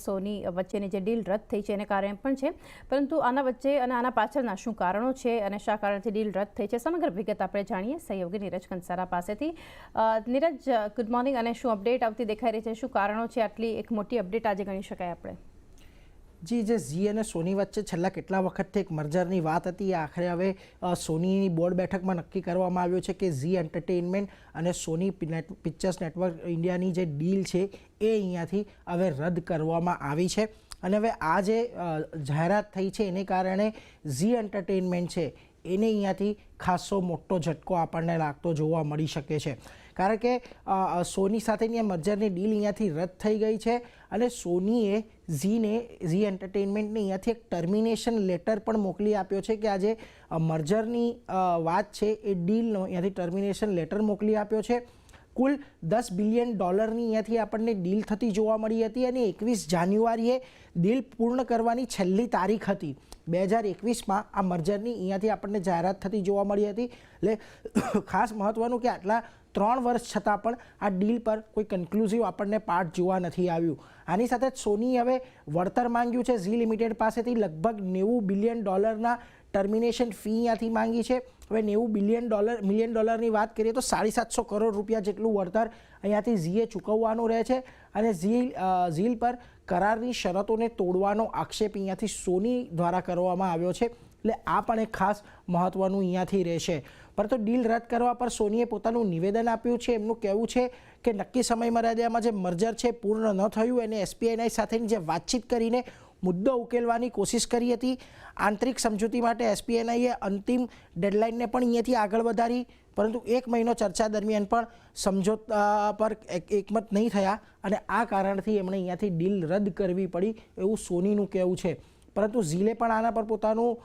સોની વચ્ચેની જે ડીલ રદ થઈ છે એને કારણે પણ છે, પરંતુ આના વચ્ચે અને આના પાછળના શું કારણો છે અને શા કારણથી ડીલ રદ થઈ છે, સમગ્ર વિગત આપણે જાણીએ સહયોગી નીરજ કંસારા પાસેથી। Neeraj, good morning. અને શું અપડેટ આવતી દેખાઈ રહી છે, શું કારણો છે આટલી એક મોટી અપડેટ આજે ગણી શકાય આપણે? જી, જે ઝી અને સોની વચ્ચે છેલ્લા કેટલા વખતથી એક મર્જરની વાત હતી, આખરે હવે સોનીની બોર્ડ બેઠકમાં નક્કી કરવામાં આવ્યું છે કે ઝી એન્ટરટેઇનમેન્ટ અને સોની પિક્ચર્સ નેટવર્ક ઇન્ડિયાની જે ડીલ છે એ અહીંયાથી હવે રદ કરવામાં આવી છે। અને હવે આ જે જાહેરાત થઈ છે એને કારણે ઝી એન્ટરટેઇનમેન્ટ છે એને અહીંયાથી ખાસો મોટો ઝટકો આપણને લાગતો જોવા મળી શકે છે, કારણ કે સોની સાથેની આ મર્જરની ડીલ અહીંયાથી રદ થઈ ગઈ છે અને સોનીએ ઝી એન્ટરટેઇનમેન્ટને અહીંયાથી એક ટર્મિનેશન લેટર પણ મોકલી આપ્યો છે કે આ જે મર્જરની વાત છે એ ડીલનો અહીંયાથી ટર્મિનેશન લેટર મોકલી આપ્યો છે। કુલ $10 બિલિયન અહીંયાથી આપણને ડીલ થતી જોવા મળી હતી અને 21 જાન્યુઆરીએ ડીલ પૂર્ણ કરવાની છેલ્લી તારીખ હતી। 2021માં આ મર્જરની અહીંયાથી આપણને જાહેરાત થતી જોવા મળી હતી। એટલે ખાસ મહત્ત્વનું કે આટલા 3 વર્ષ છતાં પણ આ ડીલ પર કોઈ કન્ક્લુઝિવ આપણને પાર્ટ જોવા નથી આવ્યું। આની સાથે જ સોનીએ હવે વળતર માંગ્યું છે ઝી લિમિટેડ પાસેથી લગભગ $90 બિલિયન ટર્મિનેશન ફી અહીંયાથી માંગી છે। હવે $90 મિલિયન વાત કરીએ તો 750 કરોડ રૂપિયા જેટલું વળતર અહીંયાથી ઝીએ ચૂકવવાનું રહે છે અને ઝીલ પર કરારની શરતોને તોડવાનો આક્ષેપ અહીંયાથી સોની દ્વારા કરવામાં આવ્યો છે। એટલે આ પણ એક ખાસ મહત્ત્વનું અહીંયાથી રહેશે। પરંતુ ડીલ રદ કરવા પર સોનીએ પોતાનું નિવેદન આપ્યું છે। એમનું કહેવું છે કે નક્કી સમયમર્યાદામાં જે મર્જર છે પૂર્ણ ન થયું અને SPNI સાથેની જે વાતચીત કરીને મુદ્દો ઉકેલવાની કોશિશ કરી હતી। આંતરિક સમજૂતી માટે SPNIએ અંતિમ ડેડલાઇનને પણ અહીંયાથી આગળ વધારી, પરંતુ 1 મહિનો ચર્ચા દરમિયાન પણ સમજોતા પર એકમત નહીં થયા અને આ કારણથી એમણે અહીંયાથી ડીલ રદ કરવી પડી એવું સોનીનું કહેવું છે। પરંતુ ઝીલે પણ આના પર પોતાનું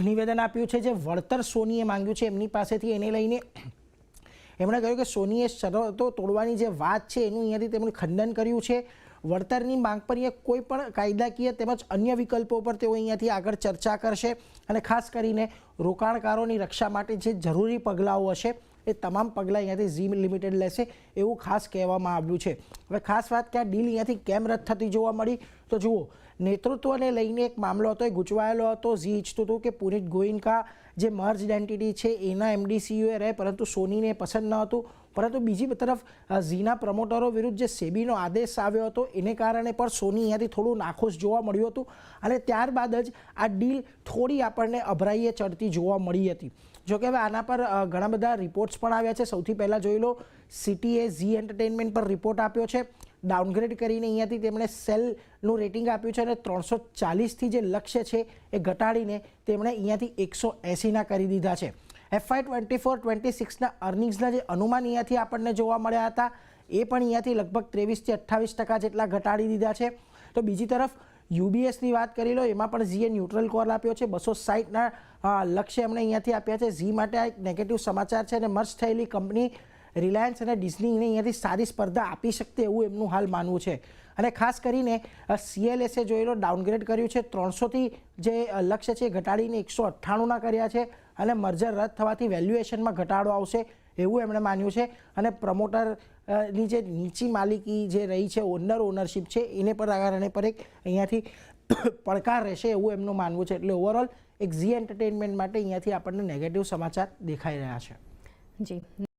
નિવેદન આપ્યું છે। જે વળતર સોનીએ માંગ્યું છે એમની પાસેથી એને લઈને એમણે કહ્યું કે સોનીએ શરતો તોડવાની જે વાત છે એનું અહીંયાથી તેમણે ખંડન કર્યું છે। વળતરની માંગ પર કોઈ પણ કાયદાકીય તેમજ અન્ય વિકલ્પો પર તેઓ અહીંયાથી આગળ ચર્ચા કરશે અને ખાસ કરીને રોકાણકારોની રક્ષા માટે જે જરૂરી પગલાઓ હશે એ તમામ પગલાં અહીંયાથી ઝી લિમિટેડ લેશે એવું ખાસ કહેવામાં આવ્યું છે। હવે ખાસ વાત કે આ ડીલ અહીંયાથી કેમ રદ થતી જોવા મળી તો જુઓ, નેતૃત્વને લઈને એક મામલો હતો, એ ગૂંચવાયેલો હતો। ઝી ઈચ્છતું હતું કે પુનીત ગોયન્કા જે મર્જ એન્ટિટી છે એના MD CEO રહે, પરંતુ સોનીને પસંદ ન હતું। પરંતુ બીજી તરફ ઝીના પ્રમોટરો વિરુદ્ધ જે સેબીનો આદેશ આવ્યો હતો એને કારણે પણ સોની અહીંયાથી થોડું નાખુશ જોવા મળ્યું હતું અને ત્યારબાદ જ આ ડીલ થોડી આપણને અભરાઈએ ચડતી જોવા મળી હતી। જોકે હવે આના પર ઘણા બધા રિપોર્ટ્સ પણ આવ્યા છે। સૌથી પહેલાં જોઈ લો, સિટીએ ઝી એન્ટરટેઇનમેન્ટ પર રિપોર્ટ આપ્યો છે, ડાઉનગ્રેડ કરીને અહીંયાથી તેમણે સેલનું રેટિંગ આપ્યું છે અને 340થી જે લક્ષ્ય છે એ ઘટાડીને તેમણે અહીંયાથી 180ના કરી દીધા છે। FY 24-26ના અર્નિંગ્સના જે અનુમાન અહીંયાથી આપણને જોવા મળ્યા હતા એ પણ અહીંયાથી લગભગ 23 થી 28% જેટલા ઘટાડી દીધા છે। તો બીજી તરફ UBSની વાત કરી લો, એમાં પણ ઝીએ ન્યુટ્રલ કોલ આપ્યો છે, 260ના લક્ષ્ય એમણે અહીંયાથી આપ્યા છે। ઝી માટે આ એક નેગેટિવ સમાચાર છે અને મર્જ થયેલી કંપની રિલાયન્સ અને ડિઝનીને અહીંયાથી સારી સ્પર્ધા આપી શકते એવું એમનું હાલ માનવું છે। અને ખાસ કરીને CLSએ જોઈ લો, ડાઉનગ્રેડ કર્યું છે, 300થી જે લક્ષ્ય છે ઘટાડીને 198ના કર્યા છે અને મર્જર રદ થવાથી વેલ્યુએશનમાં ઘટાડો આવશે એવું એમણે માન્યું છે। અને પ્રમોટરની જે નીચી માલિકી જે રહી છે, ઓનરશિપ છે, એને પર કારણે પર એક અહીંયાથી પડકાર રહેશે એવું એમનું માનવું છે। એટલે ઓવરઓલ એક ઝી એન્ટરટેઇનમેન્ટ માટે અહીંયાથી આપણને નેગેટિવ સમાચાર દેખાઈ રહ્યા છે। જી।